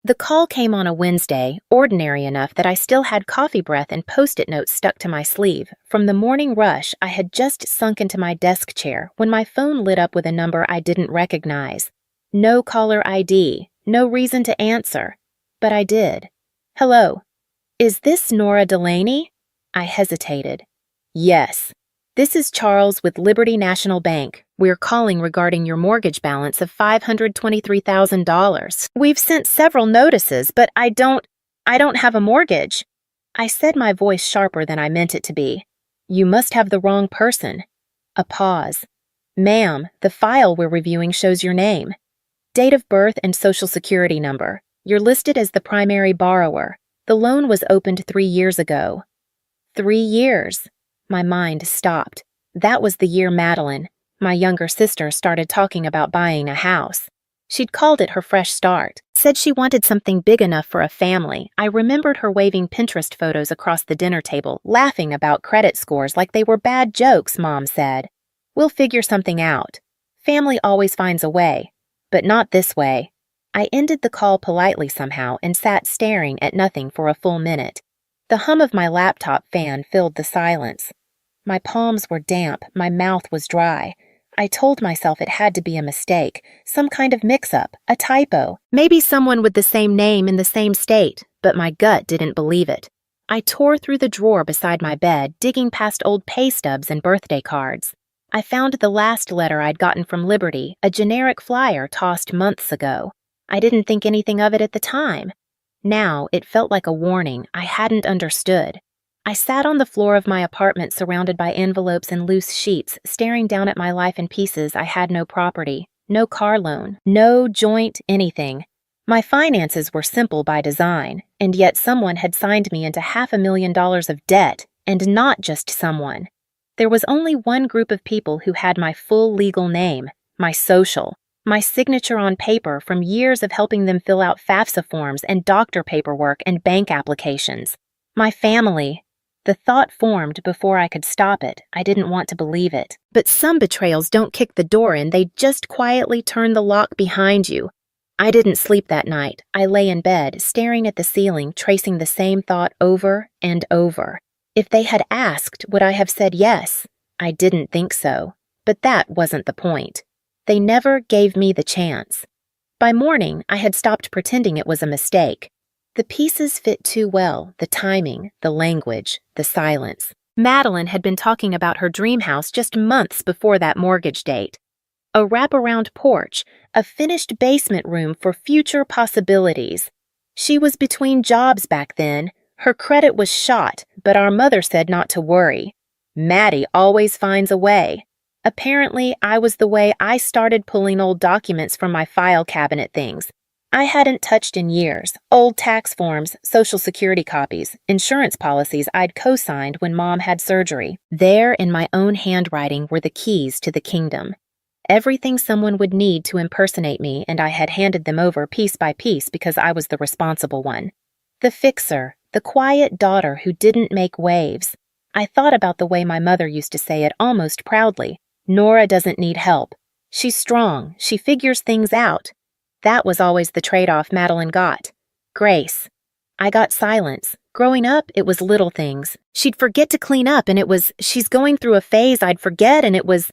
The call came on a Wednesday, ordinary enough that I still had coffee breath and post-it notes stuck to my sleeve. From the morning rush, I had just sunk into my desk chair when my phone lit up with a number I didn't recognize. No caller ID, no reason to answer. But I did. Hello. Is this Nora Delaney? I hesitated. Yes. This is Charles with Liberty National Bank. We're calling regarding your mortgage balance of $523,000. We've sent several notices, but I don't have a mortgage. I said, my voice sharper than I meant it to be. You must have the wrong person. A pause. Ma'am, the file we're reviewing shows your name. Date of birth and social security number. You're listed as the primary borrower. The loan was opened 3 years ago. 3 years. My mind stopped. That was the year Madeline, my younger sister, started talking about buying a house. She'd called it her fresh start, said she wanted something big enough for a family. I remembered her waving Pinterest photos across the dinner table, laughing about credit scores like they were bad jokes, Mom said. We'll figure something out. Family always finds a way, but not this way. I ended the call politely somehow and sat staring at nothing for a full minute. The hum of my laptop fan filled the silence. My palms were damp, my mouth was dry. I told myself it had to be a mistake, some kind of mix-up, a typo, maybe someone with the same name in the same state, but my gut didn't believe it. I tore through the drawer beside my bed, digging past old pay stubs and birthday cards. I found the last letter I'd gotten from Liberty, a generic flyer tossed months ago. I didn't think anything of it at the time. Now, it felt like a warning I hadn't understood. I sat on the floor of my apartment surrounded by envelopes and loose sheets, staring down at my life in pieces. I had no property, no car loan, no joint anything. My finances were simple by design, and yet someone had signed me into $500,000 of debt, and not just someone. There was only one group of people who had my full legal name, my social. My signature on paper from years of helping them fill out FAFSA forms and doctor paperwork and bank applications. My family. The thought formed before I could stop it. I didn't want to believe it. But some betrayals don't kick the door in, they just quietly turn the lock behind you. I didn't sleep that night. I lay in bed, staring at the ceiling, tracing the same thought over and over. If they had asked, would I have said yes? I didn't think so. But that wasn't the point. They never gave me the chance. By morning, I had stopped pretending it was a mistake. The pieces fit too well, the timing, the language, the silence. Madeline had been talking about her dream house just months before that mortgage date. A wraparound porch, a finished basement room for future possibilities. She was between jobs back then. Her credit was shot, but our mother said not to worry. Maddie always finds a way. Apparently, I was the way. I started pulling old documents from my file cabinet things I hadn't touched in years, old tax forms, social security copies, insurance policies I'd co-signed when Mom had surgery. There in my own handwriting were the keys to the kingdom. Everything someone would need to impersonate me, and I had handed them over piece by piece because I was the responsible one. The fixer, the quiet daughter who didn't make waves. I thought about the way my mother used to say it almost proudly. Nora doesn't need help. She's strong. She figures things out. That was always the trade-off Madeline got. Grace. I got silence. Growing up, it was little things. She'd forget to clean up, and it was, she's going through a phase. I'd forget, and it was,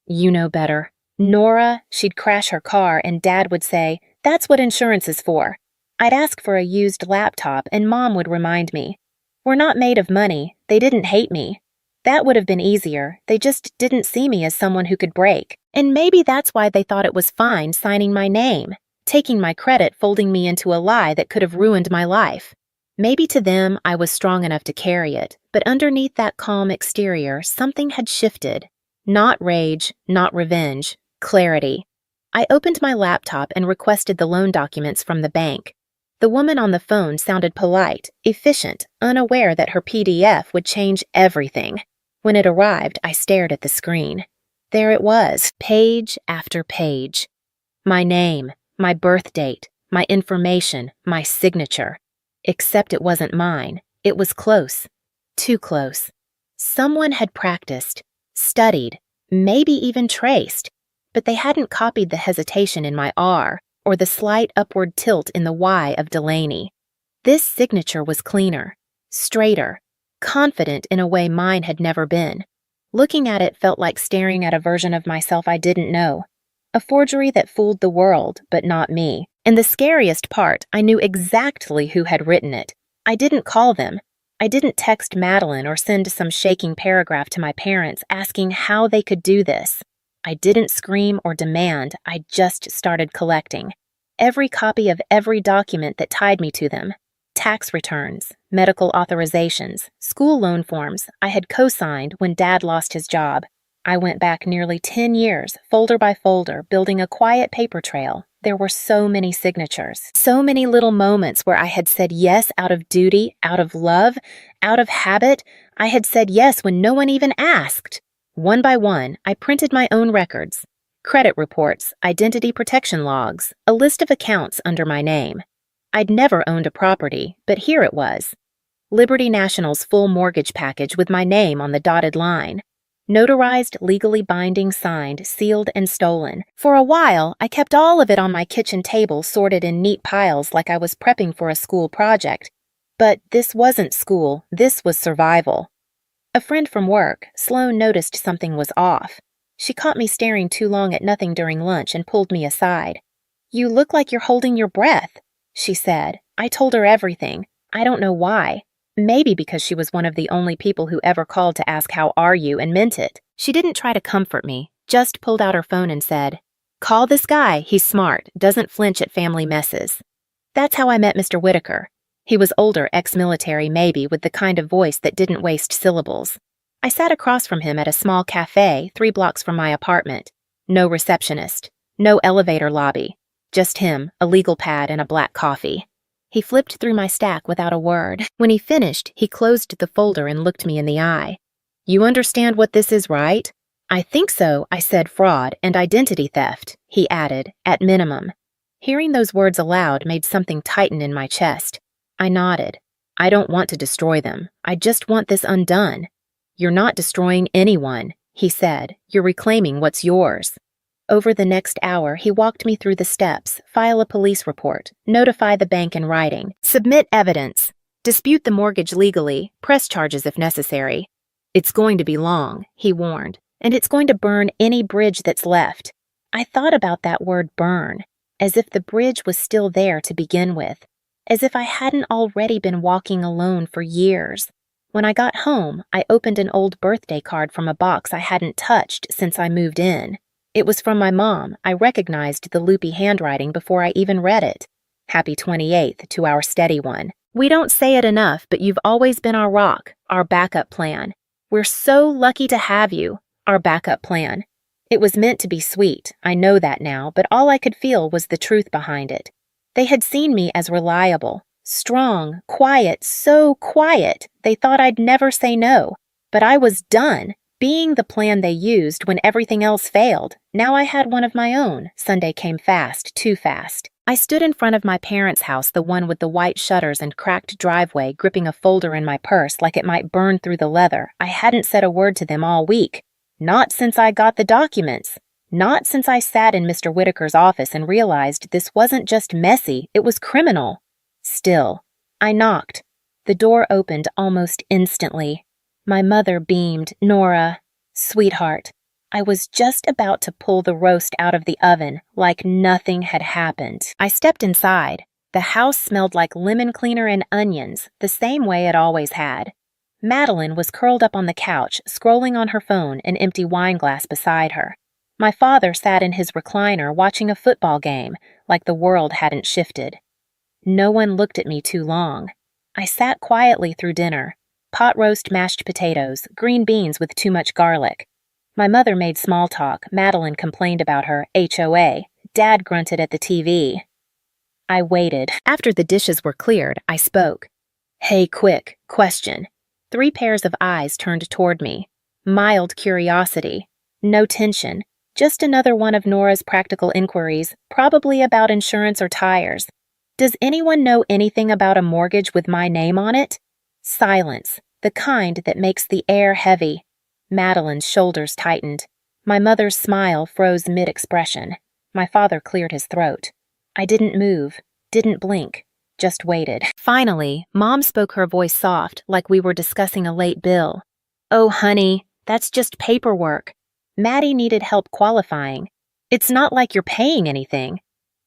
you know better. Nora, she'd crash her car, and Dad would say, that's what insurance is for. I'd ask for a used laptop, and Mom would remind me. We're not made of money. They didn't hate me. That would have been easier. They just didn't see me as someone who could break. And maybe that's why they thought it was fine signing my name, taking my credit, folding me into a lie that could have ruined my life. Maybe to them, I was strong enough to carry it, but underneath that calm exterior, something had shifted. Not rage, not revenge, clarity. I opened my laptop and requested the loan documents from the bank. The woman on the phone sounded polite, efficient, unaware that her PDF would change everything. When it arrived, I stared at the screen. There it was, page after page. My name, my birth date, my information, my signature. Except it wasn't mine. It was close. Too close. Someone had practiced, studied, maybe even traced, but they hadn't copied the hesitation in my R, or the slight upward tilt in the Y of Delaney. This signature was cleaner, straighter, confident in a way mine had never been. Looking at it felt like staring at a version of myself I didn't know. A forgery that fooled the world, but not me. And the scariest part, I knew exactly who had written it. I didn't call them. I didn't text Madeline or send some shaking paragraph to my parents asking how they could do this. I didn't scream or demand, I just started collecting. Every copy of every document that tied me to them. Tax returns, medical authorizations, school loan forms I had co-signed when Dad lost his job. I went back nearly 10 years, folder by folder, building a quiet paper trail. There were so many signatures, so many little moments where I had said yes out of duty, out of love, out of habit. I had said yes when no one even asked. One by one, I printed my own records, credit reports, identity protection logs, a list of accounts under my name. I'd never owned a property, but here it was. Liberty National's full mortgage package with my name on the dotted line. Notarized, legally binding, signed, sealed, and stolen. For a while, I kept all of it on my kitchen table sorted in neat piles like I was prepping for a school project. But this wasn't school, this was survival. A friend from work, Sloan, noticed something was off. She caught me staring too long at nothing during lunch and pulled me aside. "You look like you're holding your breath," she said. I told her everything. I don't know why. Maybe because she was one of the only people who ever called to ask how are you and meant it. She didn't try to comfort me, just pulled out her phone and said, "Call this guy, he's smart, doesn't flinch at family messes." That's how I met Mr. Whitaker. He was older, ex-military maybe, with the kind of voice that didn't waste syllables. I sat across from him at a small cafe 3 blocks from my apartment. No receptionist, no elevator lobby, just him, a legal pad, and a black coffee. He flipped through my stack without a word. When he finished, he closed the folder and looked me in the eye. "You understand what this is, right?" "I think so," I said. "Fraud and identity theft," he added, "at minimum." Hearing those words aloud made something tighten in my chest. I nodded. "I don't want to destroy them. I just want this undone." "You're not destroying anyone," he said. "You're reclaiming what's yours." Over the next hour, he walked me through the steps, file a police report, notify the bank in writing, submit evidence, dispute the mortgage legally, press charges if necessary. "It's going to be long," he warned, "and it's going to burn any bridge that's left." I thought about that word burn, as if the bridge was still there to begin with, as if I hadn't already been walking alone for years. When I got home, I opened an old birthday card from a box I hadn't touched since I moved in. It was from my mom. I recognized the loopy handwriting before I even read it. "Happy 28th to our steady one. We don't say it enough, but you've always been our rock, our backup plan. We're so lucky to have you, our backup plan." It was meant to be sweet, I know that now, but all I could feel was the truth behind it. They had seen me as reliable, strong, quiet, so quiet, they thought I'd never say no. But I was done. Being the plan they used when everything else failed, now I had one of my own. Sunday came fast, too fast. I stood in front of my parents' house, the one with the white shutters and cracked driveway, gripping a folder in my purse like it might burn through the leather. I hadn't said a word to them all week. Not since I got the documents. Not since I sat in Mr. Whitaker's office and realized this wasn't just messy, it was criminal. Still, I knocked. The door opened almost instantly. My mother beamed. "Nora, sweetheart." I was just about to pull the roast out of the oven, like nothing had happened. I stepped inside. The house smelled like lemon cleaner and onions, the same way it always had. Madeline was curled up on the couch, scrolling on her phone, an empty wine glass beside her. My father sat in his recliner watching a football game, like the world hadn't shifted. No one looked at me too long. I sat quietly through dinner. Pot roast mashed potatoes, green beans with too much garlic. My mother made small talk. Madeline complained about her HOA. Dad grunted at the TV. I waited. After the dishes were cleared, I spoke. "Hey, quick, question." 3 pairs of eyes turned toward me. Mild curiosity. No tension. Just another one of Nora's practical inquiries, probably about insurance or tires. "Does anyone know anything about a mortgage with my name on it?" Silence, the kind that makes the air heavy. Madeline's shoulders tightened. My mother's smile froze mid-expression. My father cleared his throat. I didn't move, didn't blink, just waited. Finally, Mom spoke, her voice soft, like we were discussing a late bill. "Oh, honey, that's just paperwork. Maddie needed help qualifying. It's not like you're paying anything."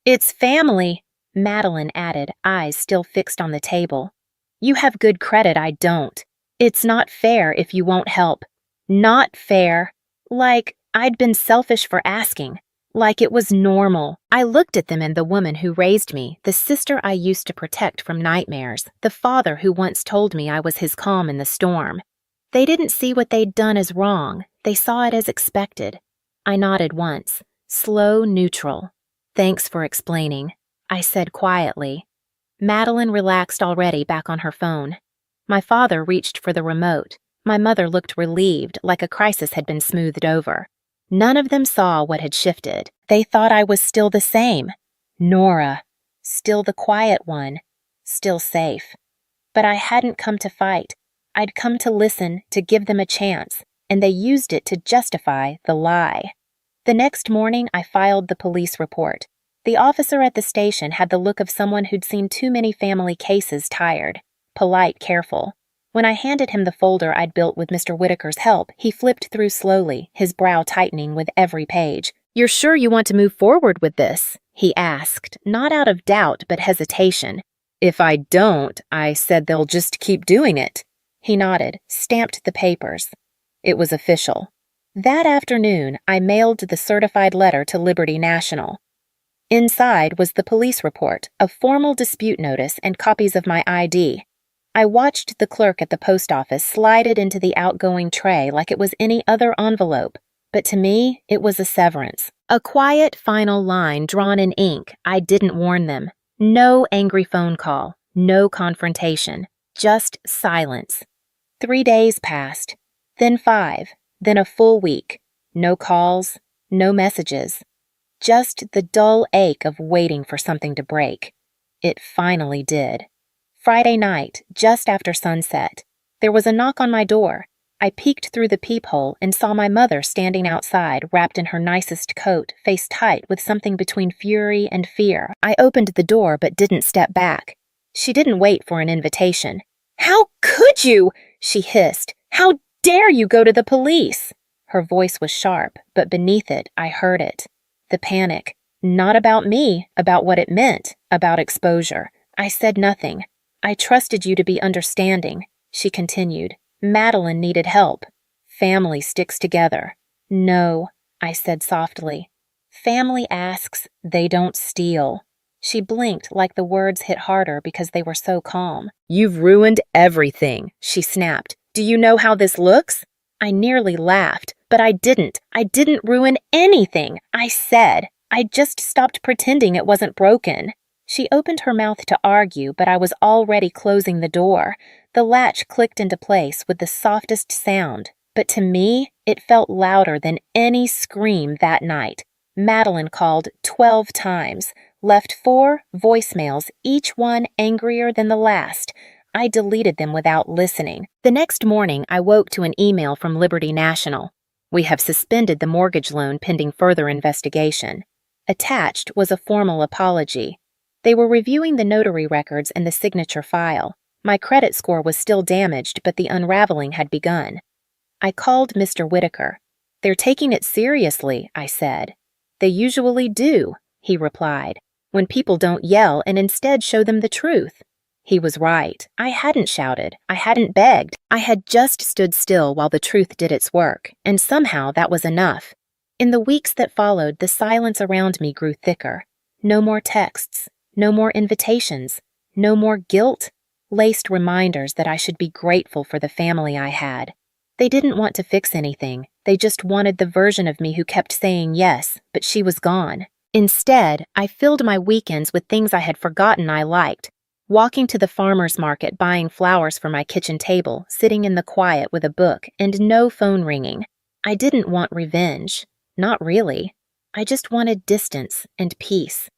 "It's family," Madeline added, eyes still fixed on the table. "You have good credit, I don't. It's not fair if you won't help." Not fair. Like I'd been selfish for asking. Like it was normal. I looked at them and the woman who raised me, the sister I used to protect from nightmares, the father who once told me I was his calm in the storm. They didn't see what they'd done as wrong. They saw it as expected. I nodded once, slow, neutral. "Thanks for explaining," I said quietly. Madeline relaxed already, back on her phone. My father reached for the remote. My mother looked relieved, like a crisis had been smoothed over. None of them saw what had shifted. They thought I was still the same. Nora. Still the quiet one. Still safe. But I hadn't come to fight. I'd come to listen, to give them a chance, and they used it to justify the lie. The next morning, I filed the police report. The officer at the station had the look of someone who'd seen too many family cases, tired, polite, careful. When I handed him the folder I'd built with Mr. Whitaker's help, he flipped through slowly, his brow tightening with every page. "You're sure you want to move forward with this?" he asked, not out of doubt but hesitation. "If I don't," I said, "they'll just keep doing it." He nodded, stamped the papers. It was official. That afternoon, I mailed the certified letter to Liberty National. Inside was the police report, a formal dispute notice, and copies of my ID. I watched the clerk at the post office slide it into the outgoing tray like it was any other envelope, but to me, it was a severance. A quiet, final line drawn in ink. I didn't warn them. No angry phone call, no confrontation, just silence. 3 days passed, then 5, then a full week. No calls, no messages. Just the dull ache of waiting for something to break. It finally did. Friday night, just after sunset, there was a knock on my door. I peeked through the peephole and saw my mother standing outside, wrapped in her nicest coat, face tight with something between fury and fear. I opened the door but didn't step back. She didn't wait for an invitation. "How could you?" she hissed. "How dare you go to the police?" Her voice was sharp, but beneath it, I heard it. The panic. Not about me, about what it meant, about exposure. I said nothing. "I trusted you to be understanding," she continued. "Madeline needed help. Family sticks together." "No," I said softly. "Family asks, they don't steal." She blinked like the words hit harder because they were so calm. "You've ruined everything," she snapped. "Do you know how this looks?" I nearly laughed, but I didn't. I didn't ruin anything, I said. I just stopped pretending it wasn't broken. She opened her mouth to argue, but I was already closing the door. The latch clicked into place with the softest sound, but to me, it felt louder than any scream that night. Madeline called 12 times, left 4 voicemails, each one angrier than the last. I deleted them without listening. The next morning, I woke to an email from Liberty National. "We have suspended the mortgage loan pending further investigation." Attached was a formal apology. They were reviewing the notary records and the signature file. My credit score was still damaged, but the unraveling had begun. I called Mr. Whitaker. "They're taking it seriously," I said. "They usually do," he replied, "when people don't yell and instead show them the truth." He was right. I hadn't shouted. I hadn't begged. I had just stood still while the truth did its work, and somehow that was enough. In the weeks that followed, the silence around me grew thicker. No more texts. No more invitations. No more guilt-laced reminders that I should be grateful for the family I had. They didn't want to fix anything. They just wanted the version of me who kept saying yes, but she was gone. Instead, I filled my weekends with things I had forgotten I liked. Walking to the farmer's market, buying flowers for my kitchen table, sitting in the quiet with a book, and no phone ringing. I didn't want revenge. Not really. I just wanted distance and peace.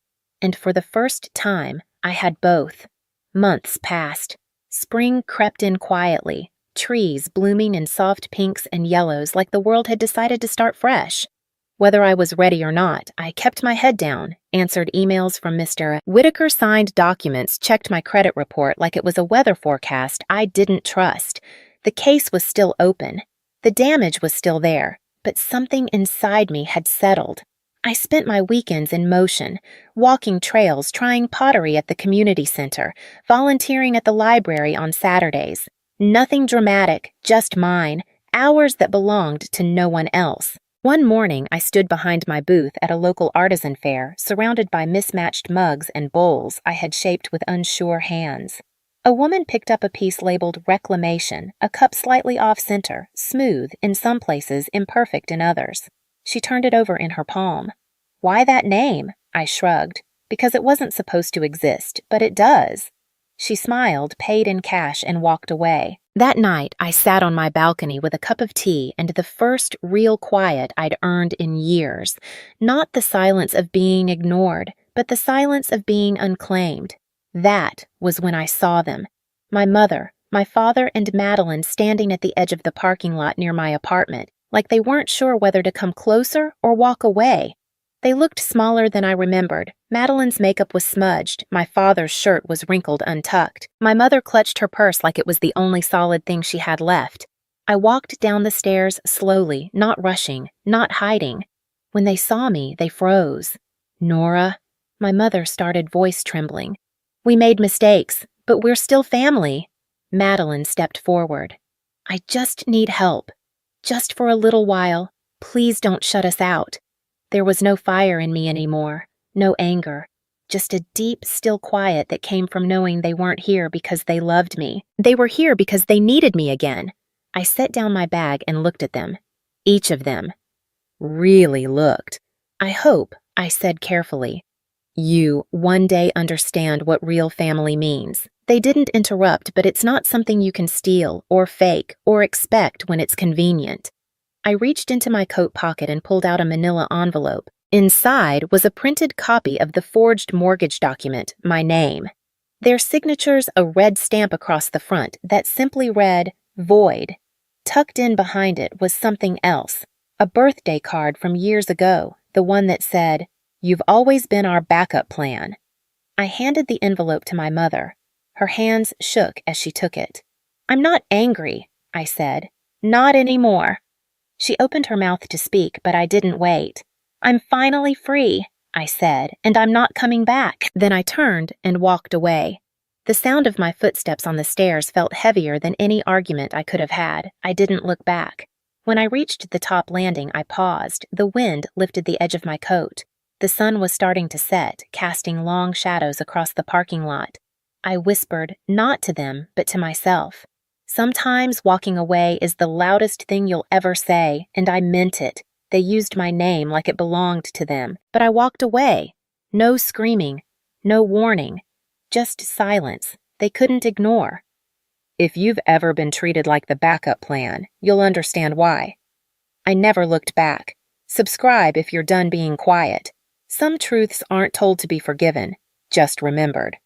And for the first time, I had both. Months passed. Spring crept in quietly, trees blooming in soft pinks and yellows like the world had decided to start fresh. Whether I was ready or not, I kept my head down, answered emails from Mr. Whitaker, signed documents, checked my credit report like it was a weather forecast I didn't trust. The case was still open. The damage was still there, but something inside me had settled. I spent my weekends in motion, walking trails, trying pottery at the community center, volunteering at the library on Saturdays. Nothing dramatic, just mine, hours that belonged to no one else. One morning, I stood behind my booth at a local artisan fair, surrounded by mismatched mugs and bowls I had shaped with unsure hands. A woman picked up a piece labeled Reclamation, a cup slightly off-center, smooth in some places, imperfect in others. She turned it over in her palm. "Why that name?" I shrugged. "Because it wasn't supposed to exist, but it does." She smiled, paid in cash, and walked away. That night, I sat on my balcony with a cup of tea and the first real quiet I'd earned in years. Not the silence of being ignored, but the silence of being unclaimed. That was when I saw them. My mother, my father, and Madeline standing at the edge of the parking lot near my apartment, like they weren't sure whether to come closer or walk away. They looked smaller than I remembered. Madeline's makeup was smudged. My father's shirt was wrinkled untucked. My mother clutched her purse like it was the only solid thing she had left. I walked down the stairs slowly, not rushing, not hiding. When they saw me, they froze. "Nora," my mother started, voice trembling. "We made mistakes, but we're still family." Madeline stepped forward. "I just need help. Just for a little while. Please don't shut us out." There was no fire in me anymore, no anger, just a deep, still quiet that came from knowing they weren't here because they loved me. They were here because they needed me again. I set down my bag and looked at them. Each of them. Really looked. "I hope," I said carefully, "you one day understand what real family means." They didn't interrupt, but it's not something you can steal or fake or expect when it's convenient. I reached into my coat pocket and pulled out a manila envelope. Inside was a printed copy of the forged mortgage document, my name. Their signatures, a red stamp across the front that simply read, "Void." Tucked in behind it was something else, a birthday card from years ago, the one that said, "You've always been our backup plan." I handed the envelope to my mother. Her hands shook as she took it. "I'm not angry," I said. "Not anymore." She opened her mouth to speak, but I didn't wait. "I'm finally free," I said, "and I'm not coming back." Then I turned and walked away. The sound of my footsteps on the stairs felt heavier than any argument I could have had. I didn't look back. When I reached the top landing, I paused. The wind lifted the edge of my coat. The sun was starting to set, casting long shadows across the parking lot. I whispered, not to them, but to myself. Sometimes walking away is the loudest thing you'll ever say, and I meant it. They used my name like it belonged to them, but I walked away. No screaming, no warning, just silence they couldn't ignore. If you've ever been treated like the backup plan, you'll understand why. I never looked back. Subscribe if you're done being quiet. Some truths aren't told to be forgiven, just remembered.